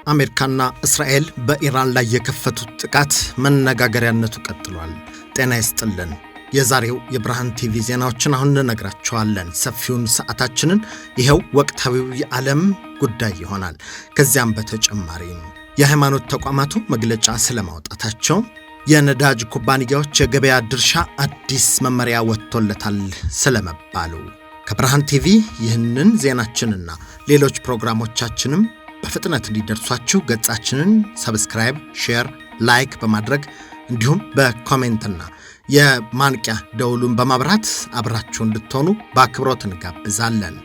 አሜሪካና እስራኤል በኢራን ላይ የከፈቱት ጥቃት መነጋገሪያነቱ ቀጥሏል። ጤና ይስጥልን። የዛሬው የብርሃን ቲቪ ዜናዎችን አሁን እንነግራችኋለን። ሰፊውን ሰዓታችንን ይሄው ወቅታዊው የዓለም ጉዳይ ይሆናል። ከዚያም በተጨማሪ የሃይማኖት ተቋማቱ መግለጫ ስለማውጣታቸው፣ የነዳጅ ኩባንያዎች የገበያ ድርሻ አዲስ መመሪያ ወጥቶለታል ስለመባሉ፣ ከብርሃን ቲቪ ይህንን ዜናችንና ሌሎች ፕሮግራሞቻችንም በፍጥነት እንዲደርሷችሁ ገጻችንን ሰብስክራይብ፣ ሼር፣ ላይክ በማድረግ እንዲሁም በኮሜንትና የማንቂያ ደውሉን በማብራት አብራችሁ እንድትሆኑ በአክብሮት እንጋብዛለን።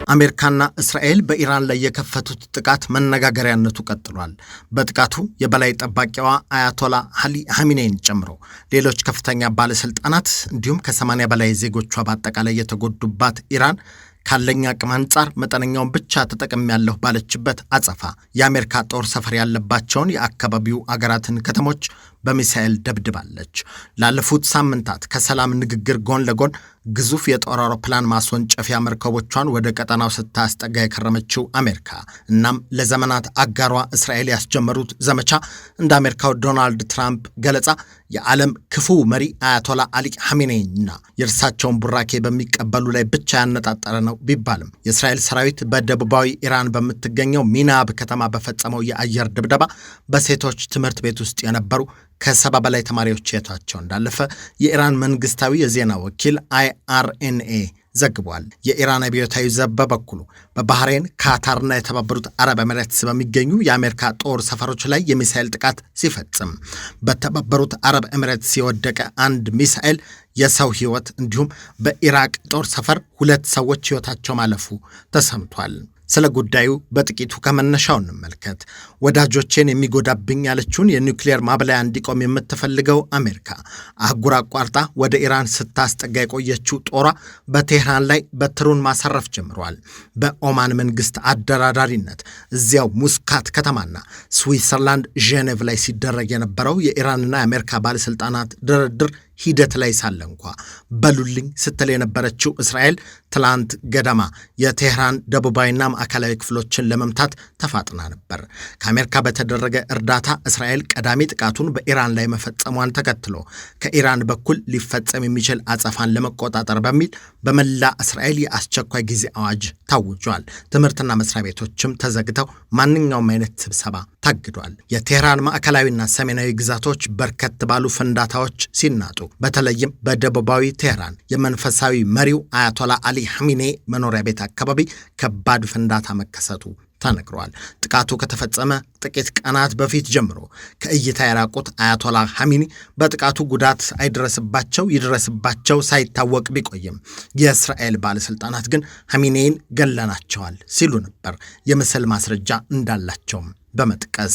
አሜሪካና እስራኤል በኢራን ላይ የከፈቱት ጥቃት መነጋገሪያነቱ ቀጥሏል። በጥቃቱ የበላይ ጠባቂዋ አያቶላ አሊ ሐሚኔይን ጨምሮ ሌሎች ከፍተኛ ባለስልጣናት እንዲሁም ከ80 በላይ ዜጎቿ በአጠቃላይ የተጎዱባት ኢራን ካለኛ አቅም አንጻር መጠነኛውን ብቻ ተጠቅሜያለሁ ባለችበት አጸፋ የአሜሪካ ጦር ሰፈር ያለባቸውን የአካባቢው አገራትን ከተሞች በሚሳኤል ደብድባለች። ላለፉት ሳምንታት ከሰላም ንግግር ጎን ለጎን ግዙፍ የጦር አውሮፕላን ማስወንጨፊያ መርከቦቿን ወደ ቀጠናው ስታስጠጋ የከረመችው አሜሪካ እናም ለዘመናት አጋሯ እስራኤል ያስጀመሩት ዘመቻ እንደ አሜሪካው ዶናልድ ትራምፕ ገለጻ የዓለም ክፉ መሪ አያቶላ አሊ ሐሚኔይና የእርሳቸውን ቡራኬ በሚቀበሉ ላይ ብቻ ያነጣጠረ ነው ቢባልም የእስራኤል ሰራዊት በደቡባዊ ኢራን በምትገኘው ሚናብ ከተማ በፈጸመው የአየር ድብደባ በሴቶች ትምህርት ቤት ውስጥ የነበሩ ከ70 በላይ ተማሪዎች ሕይወታቸው እንዳለፈ የኢራን መንግስታዊ የዜና ወኪል IRNA ዘግቧል። የኢራን አብዮታዊ ዘብ በበኩሉ በባህሬን፣ ካታርና የተባበሩት አረብ ኤሚሬትስ በሚገኙ የአሜሪካ ጦር ሰፈሮች ላይ የሚሳኤል ጥቃት ሲፈጽም በተባበሩት አረብ ኤሚሬትስ የወደቀ አንድ ሚሳኤል የሰው ሕይወት እንዲሁም በኢራቅ ጦር ሰፈር 2 ሰዎች ሕይወታቸው ማለፉ ተሰምቷል። ስለ ጉዳዩ በጥቂቱ ከመነሻው እንመልከት። ወዳጆቼን የሚጎዳብኝ ያለችውን የኒውክሌር ማብላያ እንዲቆም የምትፈልገው አሜሪካ አህጉር አቋርጣ ወደ ኢራን ስታስጠጋ የቆየችው ጦሯ በቴህራን ላይ በትሩን ማሰረፍ ጀምሯል። በኦማን መንግስት አደራዳሪነት እዚያው ሙስካት ከተማና ስዊትዘርላንድ ጄኔቭ ላይ ሲደረግ የነበረው የኢራንና የአሜሪካ ባለስልጣናት ድርድር ሂደት ላይ ሳለ እንኳ በሉልኝ ስትል የነበረችው እስራኤል ትላንት ገደማ የቴህራን ደቡባዊና ማዕከላዊ ክፍሎችን ለመምታት ተፋጥና ነበር። ከአሜሪካ በተደረገ እርዳታ እስራኤል ቀዳሚ ጥቃቱን በኢራን ላይ መፈጸሟን ተከትሎ ከኢራን በኩል ሊፈጸም የሚችል አጸፋን ለመቆጣጠር በሚል በመላ እስራኤል የአስቸኳይ ጊዜ አዋጅ ታውጇል። ትምህርትና መስሪያ ቤቶችም ተዘግተው ማንኛውም አይነት ስብሰባ ታግዷል። የቴህራን ማዕከላዊና ሰሜናዊ ግዛቶች በርከት ባሉ ፍንዳታዎች ሲናጡ በተለይም በደቡባዊ ቴህራን የመንፈሳዊ መሪው አያቶላ አሊ ሐሚኔይ መኖሪያ ቤት አካባቢ ከባድ ፍንዳታ መከሰቱ ተነግሯል። ጥቃቱ ከተፈጸመ ጥቂት ቀናት በፊት ጀምሮ ከእይታ የራቁት አያቶላ ሐሚኒ በጥቃቱ ጉዳት ይድረስባቸው ሳይታወቅ ቢቆይም የእስራኤል ባለስልጣናት ግን ሐሚኔይን ገለናቸዋል ሲሉ ነበር የምስል ማስረጃ እንዳላቸውም በመጥቀስ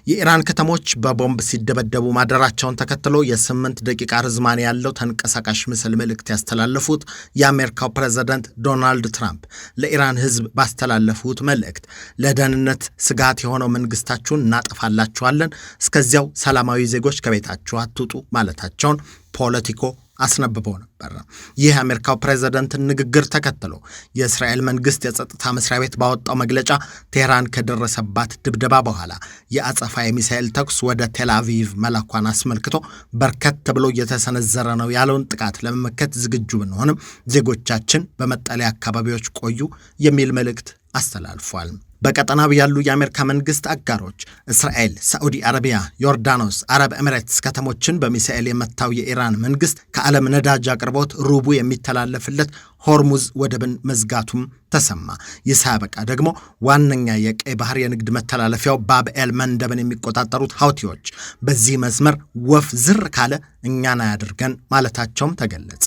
የኢራን ከተሞች በቦምብ ሲደበደቡ ማደራቸውን ተከትሎ የ8 ደቂቃ ርዝማኔ ያለው ተንቀሳቃሽ ምስል መልእክት ያስተላለፉት የአሜሪካው ፕሬዝዳንት ዶናልድ ትራምፕ ለኢራን ሕዝብ ባስተላለፉት መልእክት ለደህንነት ስጋት የሆነው መንግስታችሁን እናጠፋላችኋለን፣ እስከዚያው ሰላማዊ ዜጎች ከቤታችሁ አትውጡ ማለታቸውን ፖለቲኮ አስነብበው ነበር። ይህ የአሜሪካው ፕሬዝዳንት ንግግር ተከትሎ የእስራኤል መንግስት የጸጥታ መስሪያ ቤት ባወጣው መግለጫ ቴህራን ከደረሰባት ድብደባ በኋላ የአጸፋ የሚሳኤል ተኩስ ወደ ቴል አቪቭ መላኳን አስመልክቶ በርከት ብሎ እየተሰነዘረ ነው ያለውን ጥቃት ለመመከት ዝግጁ ብንሆንም ዜጎቻችን በመጠለያ አካባቢዎች ቆዩ የሚል መልእክት አስተላልፏል። በቀጠናው ያሉ የአሜሪካ መንግስት አጋሮች እስራኤል፣ ሳዑዲ አረቢያ፣ ዮርዳኖስ፣ አረብ ኤሚሬትስ ከተሞችን በሚሳኤል የመታው የኢራን መንግስት ከዓለም ነዳጅ አቅርቦት ሩቡ የሚተላለፍለት ሆርሙዝ ወደብን መዝጋቱም ተሰማ። ይህ ሳያበቃ ደግሞ ዋነኛ የቀይ ባህር የንግድ መተላለፊያው ባብኤል መንደብን የሚቆጣጠሩት ሀውቲዎች በዚህ መስመር ወፍ ዝር ካለ እኛን አያድርገን ማለታቸውም ተገለጸ።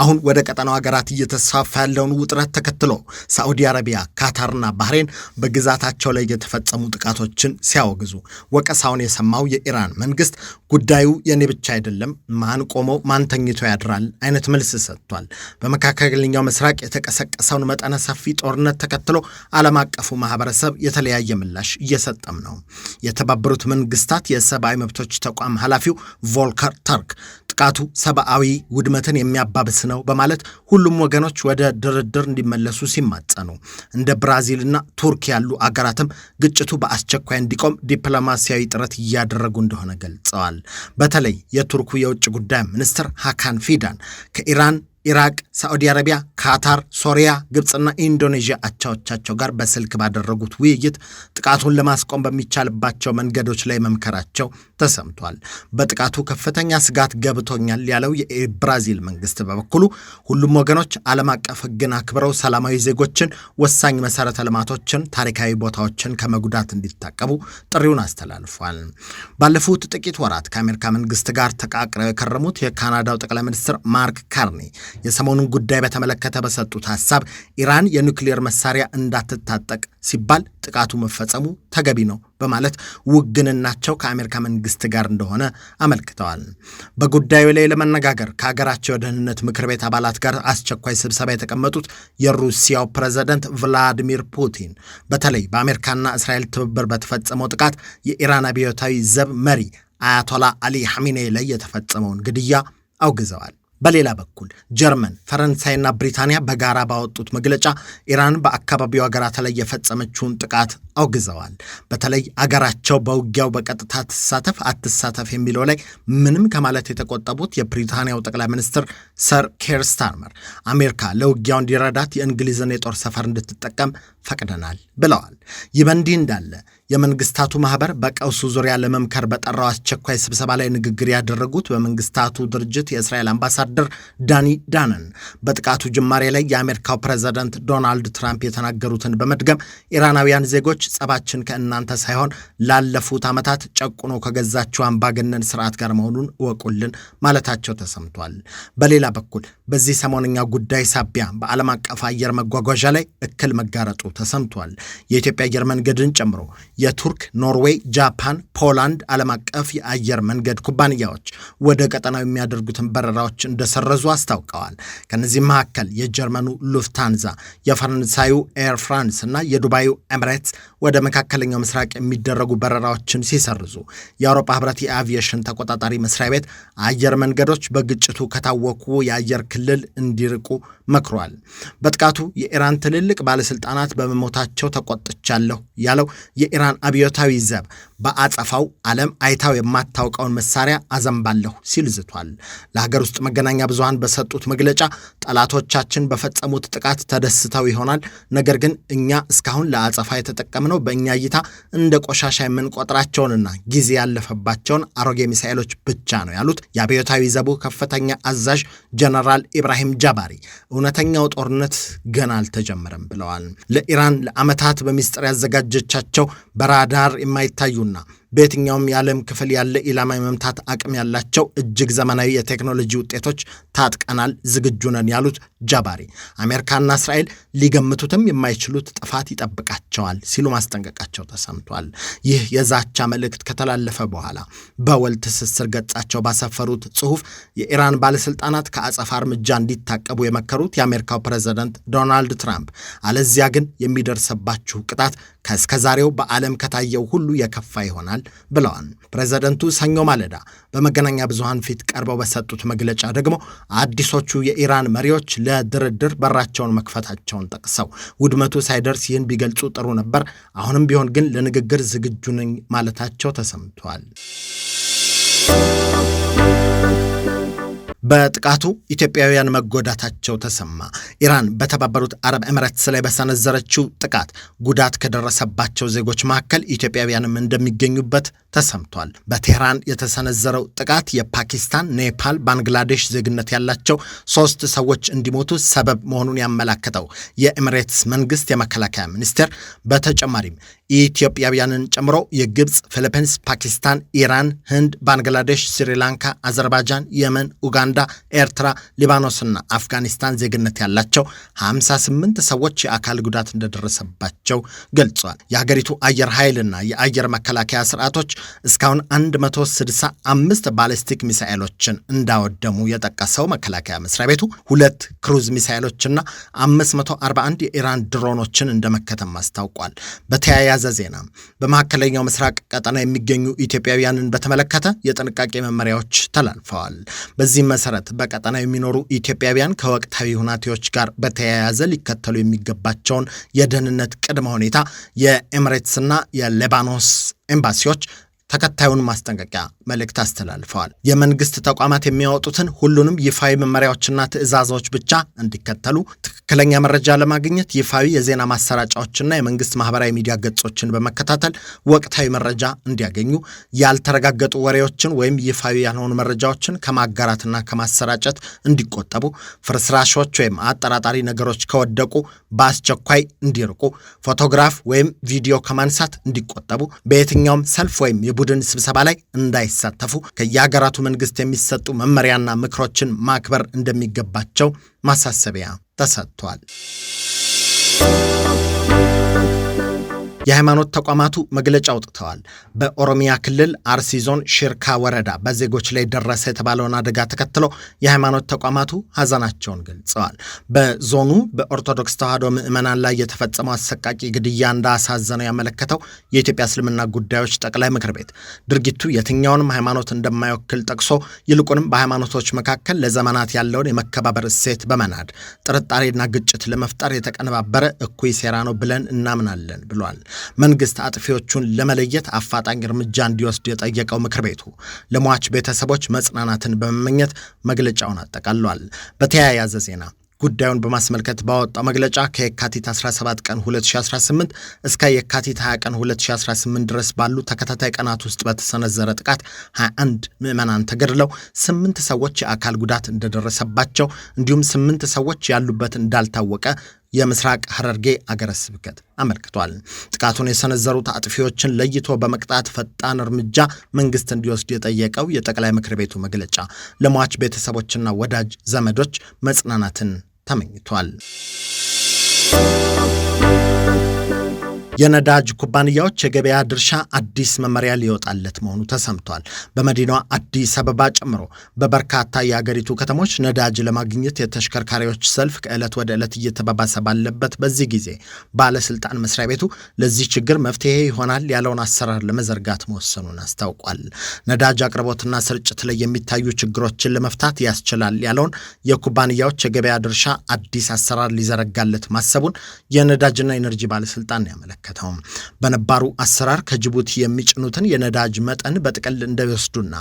አሁን ወደ ቀጠናው ሀገራት እየተስፋፋ ያለውን ውጥረት ተከትሎ ሳዑዲ አረቢያ፣ ካታርና ባህሬን በግዛታቸው ላይ የተፈጸሙ ጥቃቶችን ሲያወግዙ ወቀሳውን የሰማው የኢራን መንግስት ጉዳዩ የኔ ብቻ አይደለም፣ ማን ቆመው ማን ተኝቶ ያድራል አይነት መልስ ሰጥቷል። በመካከለኛው ምስራቅ የተቀሰቀሰውን መጠነ ሰፊ ጦርነት ተከትሎ ዓለም አቀፉ ማህበረሰብ የተለያየ ምላሽ እየሰጠም ነው። የተባበሩት መንግስታት የሰብአዊ መብቶች ተቋም ኃላፊው ቮልከር ተርክ ጥቃቱ ሰብአዊ ውድመትን የሚያባብስ ነው በማለት ሁሉም ወገኖች ወደ ድርድር እንዲመለሱ ሲማጸኑ፣ እንደ ብራዚልና ቱርክ ያሉ አገራትም ግጭቱ በአስቸኳይ እንዲቆም ዲፕሎማሲያዊ ጥረት እያደረጉ እንደሆነ ገልጸዋል። በተለይ የቱርኩ የውጭ ጉዳይ ሚኒስትር ሃካን ፊዳን ከኢራን፣ ኢራቅ፣ ሳዑዲ አረቢያ፣ ካታር፣ ሶሪያ፣ ግብፅና ኢንዶኔዥያ አቻዎቻቸው ጋር በስልክ ባደረጉት ውይይት ጥቃቱን ለማስቆም በሚቻልባቸው መንገዶች ላይ መምከራቸው ተሰምቷል። በጥቃቱ ከፍተኛ ስጋት ገብቶኛል ያለው የብራዚል መንግስት በበኩሉ ሁሉም ወገኖች ዓለም አቀፍ ሕግን አክብረው ሰላማዊ ዜጎችን፣ ወሳኝ መሰረተ ልማቶችን፣ ታሪካዊ ቦታዎችን ከመጉዳት እንዲታቀቡ ጥሪውን አስተላልፏል። ባለፉት ጥቂት ወራት ከአሜሪካ መንግስት ጋር ተቃቅረው የከረሙት የካናዳው ጠቅላይ ሚኒስትር ማርክ ካርኒ የሰሞኑን ጉዳይ በተመለከተ በሰጡት ሐሳብ ኢራን የኒውክሌር መሳሪያ እንዳትታጠቅ ሲባል ጥቃቱ መፈጸሙ ተገቢ ነው በማለት ውግንናቸው ከአሜሪካ መንግስት ጋር እንደሆነ አመልክተዋል። በጉዳዩ ላይ ለመነጋገር ከሀገራቸው የደህንነት ምክር ቤት አባላት ጋር አስቸኳይ ስብሰባ የተቀመጡት የሩሲያው ፕሬዝዳንት ቭላዲሚር ፑቲን በተለይ በአሜሪካና እስራኤል ትብብር በተፈጸመው ጥቃት የኢራን አብዮታዊ ዘብ መሪ አያቶላ አሊ ሐሚኔይ ላይ የተፈጸመውን ግድያ አውግዘዋል። በሌላ በኩል ጀርመን፣ ፈረንሳይና ብሪታንያ በጋራ ባወጡት መግለጫ ኢራን በአካባቢው ሀገራት ላይ የፈጸመችውን ጥቃት አውግዘዋል። በተለይ አገራቸው በውጊያው በቀጥታ ትሳተፍ አትሳተፍ የሚለው ላይ ምንም ከማለት የተቆጠቡት የብሪታንያው ጠቅላይ ሚኒስትር ሰር ኬር ስታርመር አሜሪካ ለውጊያው እንዲረዳት የእንግሊዝን የጦር ሰፈር እንድትጠቀም ፈቅደናል ብለዋል። ይህ በእንዲህ እንዳለ የመንግስታቱ ማህበር በቀውሱ ዙሪያ ለመምከር በጠራው አስቸኳይ ስብሰባ ላይ ንግግር ያደረጉት በመንግስታቱ ድርጅት የእስራኤል አምባሳደር ዳኒ ዳነን በጥቃቱ ጅማሬ ላይ የአሜሪካው ፕሬዝዳንት ዶናልድ ትራምፕ የተናገሩትን በመድገም ኢራናውያን ዜጎች ጸባችን ከእናንተ ሳይሆን ላለፉት ዓመታት ጨቁኖ ከገዛቸው አምባገነን ስርዓት ጋር መሆኑን እወቁልን ማለታቸው ተሰምቷል። በሌላ በኩል በዚህ ሰሞነኛ ጉዳይ ሳቢያ በዓለም አቀፍ አየር መጓጓዣ ላይ እክል መጋረጡ ተሰምቷል። የኢትዮጵያ አየር መንገድን ጨምሮ የቱርክ፣ ኖርዌይ፣ ጃፓን፣ ፖላንድ ዓለም አቀፍ የአየር መንገድ ኩባንያዎች ወደ ቀጠናው የሚያደርጉትን በረራዎች እንደሰረዙ አስታውቀዋል። ከነዚህ መካከል የጀርመኑ ሉፍታንዛ፣ የፈረንሳዩ ኤር ፍራንስ እና የዱባዩ ኤምሬትስ ወደ መካከለኛው ምስራቅ የሚደረጉ በረራዎችን ሲሰርዙ የአውሮፓ ህብረት የአቪዬሽን ተቆጣጣሪ መስሪያ ቤት አየር መንገዶች በግጭቱ ከታወቁ የአየር ክልል እንዲርቁ መክሯል። በጥቃቱ የኢራን ትልልቅ ባለስልጣናት በመሞታቸው ተቆጥቻለሁ ያለው የኢራን አብዮታዊ ዘብ በአጸፋው ዓለም አይታው የማታውቀውን መሳሪያ አዘንባለሁ ሲል ዝቷል። ለሀገር ውስጥ መገናኛ ብዙሃን በሰጡት መግለጫ ጠላቶቻችን በፈጸሙት ጥቃት ተደስተው ይሆናል፣ ነገር ግን እኛ እስካሁን ለአጸፋ የተጠቀምነው በእኛ እይታ እንደ ቆሻሻ የምንቆጥራቸውንና ጊዜ ያለፈባቸውን አሮጌ ሚሳኤሎች ብቻ ነው ያሉት የአብዮታዊ ዘቡ ከፍተኛ አዛዥ ጀነራል ኢብራሂም ጃባሪ እውነተኛው ጦርነት ገና አልተጀመረም ብለዋል። ለኢራን ለዓመታት በሚስጥር ያዘጋጀቻቸው በራዳር የማይታዩና በየትኛውም የዓለም ክፍል ያለ ኢላማ የመምታት አቅም ያላቸው እጅግ ዘመናዊ የቴክኖሎጂ ውጤቶች ታጥቀናል፣ ዝግጁ ነን ያሉት ጃባሪ አሜሪካና እስራኤል ሊገምቱትም የማይችሉት ጥፋት ይጠብቃቸዋል ሲሉ ማስጠንቀቃቸው ተሰምቷል። ይህ የዛቻ መልእክት ከተላለፈ በኋላ በወል ትስስር ገጻቸው ባሰፈሩት ጽሑፍ የኢራን ባለስልጣናት ከአጸፋ እርምጃ እንዲታቀቡ የመከሩት የአሜሪካው ፕሬዝዳንት ዶናልድ ትራምፕ አለዚያ ግን የሚደርስባችሁ ቅጣት ከእስከዛሬው በዓለም ከታየው ሁሉ የከፋ ይሆናል ብለዋል። ፕሬዝዳንቱ ሰኞ ማለዳ በመገናኛ ብዙሃን ፊት ቀርበው በሰጡት መግለጫ ደግሞ አዲሶቹ የኢራን መሪዎች ለድርድር በራቸውን መክፈታቸውን ጠቅሰው ውድመቱ ሳይደርስ ይህን ቢገልጹ ጥሩ ነበር፣ አሁንም ቢሆን ግን ለንግግር ዝግጁ ነኝ ማለታቸው ተሰምቷል። በጥቃቱ ኢትዮጵያውያን መጎዳታቸው ተሰማ። ኢራን በተባበሩት አረብ ኤምሬትስ ላይ በሰነዘረችው ጥቃት ጉዳት ከደረሰባቸው ዜጎች መካከል ኢትዮጵያውያንም እንደሚገኙበት ተሰምቷል። በቴህራን የተሰነዘረው ጥቃት የፓኪስታን፣ ኔፓል፣ ባንግላዴሽ ዜግነት ያላቸው 3 ሰዎች እንዲሞቱ ሰበብ መሆኑን ያመላከተው የኤምሬትስ መንግስት የመከላከያ ሚኒስቴር በተጨማሪም ኢትዮጵያውያንን ጨምሮ የግብፅ፣ ፊሊፒንስ፣ ፓኪስታን፣ ኢራን፣ ህንድ፣ ባንግላዴሽ፣ ስሪላንካ፣ አዘርባይጃን፣ የመን፣ ኡጋንዳ፣ ኤርትራ፣ ሊባኖስና አፍጋኒስታን ዜግነት ያላቸው 58 ሰዎች የአካል ጉዳት እንደደረሰባቸው ገልጿል። የሀገሪቱ አየር ኃይልና የአየር መከላከያ ስርዓቶች እስካሁን 165 ባሊስቲክ ሚሳኤሎችን እንዳወደሙ የጠቀሰው መከላከያ መስሪያ ቤቱ 2 ክሩዝ ሚሳኤሎችና 541 የኢራን ድሮኖችን እንደመከተም አስታውቋል። በተያያዘ ዜና በመካከለኛው ምስራቅ ቀጠና የሚገኙ ኢትዮጵያውያንን በተመለከተ የጥንቃቄ መመሪያዎች ተላልፈዋል። በዚህም መሰረት በቀጠናው የሚኖሩ ኢትዮጵያውያን ከወቅታዊ ሁኔታዎች ጋር በተያያዘ ሊከተሉ የሚገባቸውን የደህንነት ቅድመ ሁኔታ የኤሚሬትስና የሊባኖስ ኤምባሲዎች ተከታዩን ማስጠንቀቂያ መልእክት አስተላልፈዋል። የመንግስት ተቋማት የሚያወጡትን ሁሉንም ይፋዊ መመሪያዎችና ትዕዛዞች ብቻ እንዲከተሉ፣ ትክክለኛ መረጃ ለማግኘት ይፋዊ የዜና ማሰራጫዎችና የመንግስት ማህበራዊ ሚዲያ ገጾችን በመከታተል ወቅታዊ መረጃ እንዲያገኙ፣ ያልተረጋገጡ ወሬዎችን ወይም ይፋዊ ያልሆኑ መረጃዎችን ከማጋራትና ከማሰራጨት እንዲቆጠቡ፣ ፍርስራሾች ወይም አጠራጣሪ ነገሮች ከወደቁ በአስቸኳይ እንዲርቁ፣ ፎቶግራፍ ወይም ቪዲዮ ከማንሳት እንዲቆጠቡ፣ በየትኛውም ሰልፍ ወይም የቡድን ስብሰባ ላይ እንዳይሳተፉ ከየሀገራቱ መንግስት የሚሰጡ መመሪያና ምክሮችን ማክበር እንደሚገባቸው ማሳሰቢያ ተሰጥቷል። የሃይማኖት ተቋማቱ መግለጫ አውጥተዋል። በኦሮሚያ ክልል አርሲ ዞን ሽርካ ወረዳ በዜጎች ላይ ደረሰ የተባለውን አደጋ ተከትሎ የሃይማኖት ተቋማቱ ሀዘናቸውን ገልጸዋል። በዞኑ በኦርቶዶክስ ተዋሕዶ ምዕመናን ላይ የተፈጸመው አሰቃቂ ግድያ እንዳሳዘነው ያመለከተው የኢትዮጵያ እስልምና ጉዳዮች ጠቅላይ ምክር ቤት ድርጊቱ የትኛውንም ሃይማኖት እንደማይወክል ጠቅሶ ይልቁንም በሃይማኖቶች መካከል ለዘመናት ያለውን የመከባበር እሴት በመናድ ጥርጣሬና ግጭት ለመፍጠር የተቀነባበረ እኩይ ሴራ ነው ብለን እናምናለን ብሏል። መንግስት አጥፊዎቹን ለመለየት አፋጣኝ እርምጃ እንዲወስድ የጠየቀው ምክር ቤቱ ለሟች ቤተሰቦች መጽናናትን በመመኘት መግለጫውን አጠቃሏል። በተያያዘ ዜና ጉዳዩን በማስመልከት ባወጣው መግለጫ ከየካቲት 17 ቀን 2018 እስከ የካቲት 20 ቀን 2018 ድረስ ባሉ ተከታታይ ቀናት ውስጥ በተሰነዘረ ጥቃት 21 ምዕመናን ተገድለው 8 ሰዎች የአካል ጉዳት እንደደረሰባቸው እንዲሁም 8 ሰዎች ያሉበት እንዳልታወቀ የምስራቅ ሐረርጌ አገረ ስብከት አመልክቷል። ጥቃቱን የሰነዘሩት አጥፊዎችን ለይቶ በመቅጣት ፈጣን እርምጃ መንግስት እንዲወስድ የጠየቀው የጠቅላይ ምክር ቤቱ መግለጫ ለሟች ቤተሰቦችና ወዳጅ ዘመዶች መጽናናትን ተመኝቷል። የነዳጅ ኩባንያዎች የገበያ ድርሻ አዲስ መመሪያ ሊወጣለት መሆኑ ተሰምቷል። በመዲናዋ አዲስ አበባ ጨምሮ በበርካታ የአገሪቱ ከተሞች ነዳጅ ለማግኘት የተሽከርካሪዎች ሰልፍ ከዕለት ወደ ዕለት እየተባባሰ ባለበት በዚህ ጊዜ ባለስልጣን መስሪያ ቤቱ ለዚህ ችግር መፍትሄ ይሆናል ያለውን አሰራር ለመዘርጋት መወሰኑን አስታውቋል። ነዳጅ አቅርቦትና ስርጭት ላይ የሚታዩ ችግሮችን ለመፍታት ያስችላል ያለውን የኩባንያዎች የገበያ ድርሻ አዲስ አሰራር ሊዘረጋለት ማሰቡን የነዳጅና ኢነርጂ ባለስልጣን ያመለክታል። በነባሩ አሰራር ከጅቡቲ የሚጭኑትን የነዳጅ መጠን በጥቅል እንደወስዱና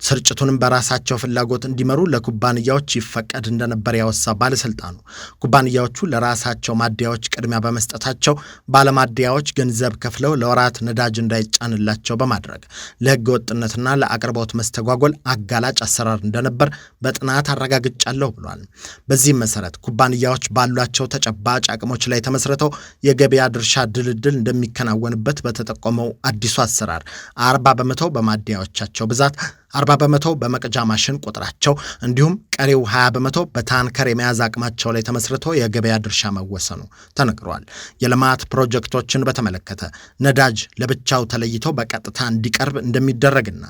ስርጭቱንም በራሳቸው ፍላጎት እንዲመሩ ለኩባንያዎች ይፈቀድ እንደነበር ያወሳ ባለስልጣኑ ኩባንያዎቹ ለራሳቸው ማደያዎች ቅድሚያ በመስጠታቸው ባለማደያዎች ገንዘብ ከፍለው ለወራት ነዳጅ እንዳይጫንላቸው በማድረግ ለሕገ ወጥነትና ለአቅርቦት መስተጓጎል አጋላጭ አሰራር እንደነበር በጥናት አረጋግጫለሁ ብሏል። በዚህም መሰረት ኩባንያዎች ባሏቸው ተጨባጭ አቅሞች ላይ ተመስርተው የገበያ ድርሻ ድልድል እንደሚከናወንበት በተጠቆመው አዲሱ አሰራር 40 በመቶ በማደያዎቻቸው ብዛት፣ 40 በመቶ በመቅጃ ማሽን ቁጥራቸው እንዲሁም ቀሪው 20 በመቶ በታንከር የመያዝ አቅማቸው ላይ ተመስርቶ የገበያ ድርሻ መወሰኑ ተነግሯል። የልማት ፕሮጀክቶችን በተመለከተ ነዳጅ ለብቻው ተለይቶ በቀጥታ እንዲቀርብ እንደሚደረግና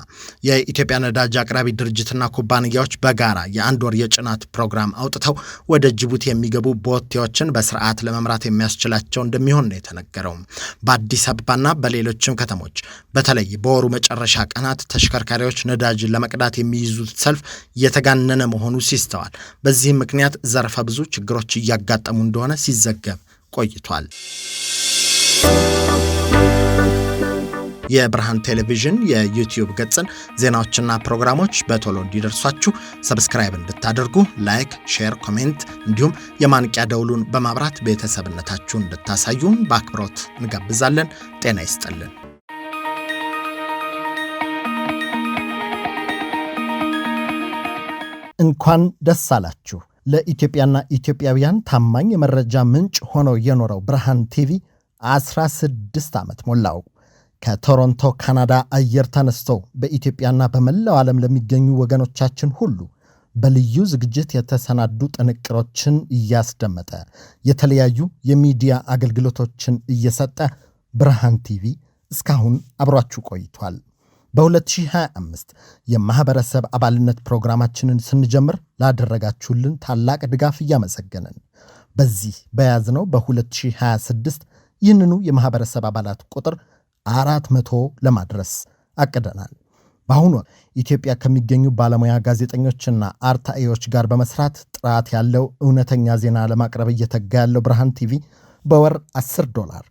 የኢትዮጵያ ነዳጅ አቅራቢ ድርጅትና ኩባንያዎች በጋራ የ1 ወር የጭነት ፕሮግራም አውጥተው ወደ ጅቡቲ የሚገቡ ቦቴዎችን በስርዓት ለመምራት የሚያስችላቸው እንደሚሆን ነው የተነገረው። በአዲስ አበባና በሌሎችም ከተሞች በተለይ በወሩ መጨረሻ ቀናት ተሽከርካሪዎች ነዳጅ ለመቅዳት የሚይዙት ሰልፍ የተጋነነ መሆኑ ሲስተዋል። በዚህም ምክንያት ዘርፈ ብዙ ችግሮች እያጋጠሙ እንደሆነ ሲዘገብ ቆይቷል። የብርሃን ቴሌቪዥን የዩቲዩብ ገጽን ዜናዎችና ፕሮግራሞች በቶሎ እንዲደርሷችሁ ሰብስክራይብ እንድታደርጉ፣ ላይክ፣ ሼር፣ ኮሜንት እንዲሁም የማንቂያ ደውሉን በማብራት ቤተሰብነታችሁን እንድታሳዩን በአክብሮት እንጋብዛለን። ጤና ይስጥልን። እንኳን ደስ አላችሁ። ለኢትዮጵያና ኢትዮጵያውያን ታማኝ የመረጃ ምንጭ ሆኖ የኖረው ብርሃን ቲቪ 16 ዓመት ሞላው። ከቶሮንቶ ካናዳ አየር ተነስቶ በኢትዮጵያና በመላው ዓለም ለሚገኙ ወገኖቻችን ሁሉ በልዩ ዝግጅት የተሰናዱ ጥንቅሮችን እያስደመጠ የተለያዩ የሚዲያ አገልግሎቶችን እየሰጠ ብርሃን ቲቪ እስካሁን አብሯችሁ ቆይቷል። በ2025 የማህበረሰብ አባልነት ፕሮግራማችንን ስንጀምር ላደረጋችሁልን ታላቅ ድጋፍ እያመሰገንን በዚህ በያዝነው በ2026 ይህንኑ የማህበረሰብ አባላት ቁጥር 400 ለማድረስ አቅደናል። በአሁኑ ኢትዮጵያ ከሚገኙ ባለሙያ ጋዜጠኞችና አርታኢዎች ጋር በመስራት ጥራት ያለው እውነተኛ ዜና ለማቅረብ እየተጋ ያለው ብርሃን ቲቪ በወር $10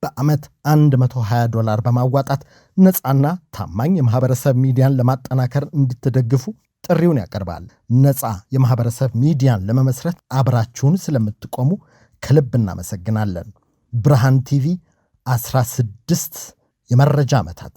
በዓመት $120 በማዋጣት ነፃና ታማኝ የማህበረሰብ ሚዲያን ለማጠናከር እንድትደግፉ ጥሪውን ያቀርባል። ነፃ የማህበረሰብ ሚዲያን ለመመስረት አብራችሁን ስለምትቆሙ ከልብ እናመሰግናለን። ብርሃን ቲቪ 16 የመረጃ ዓመታት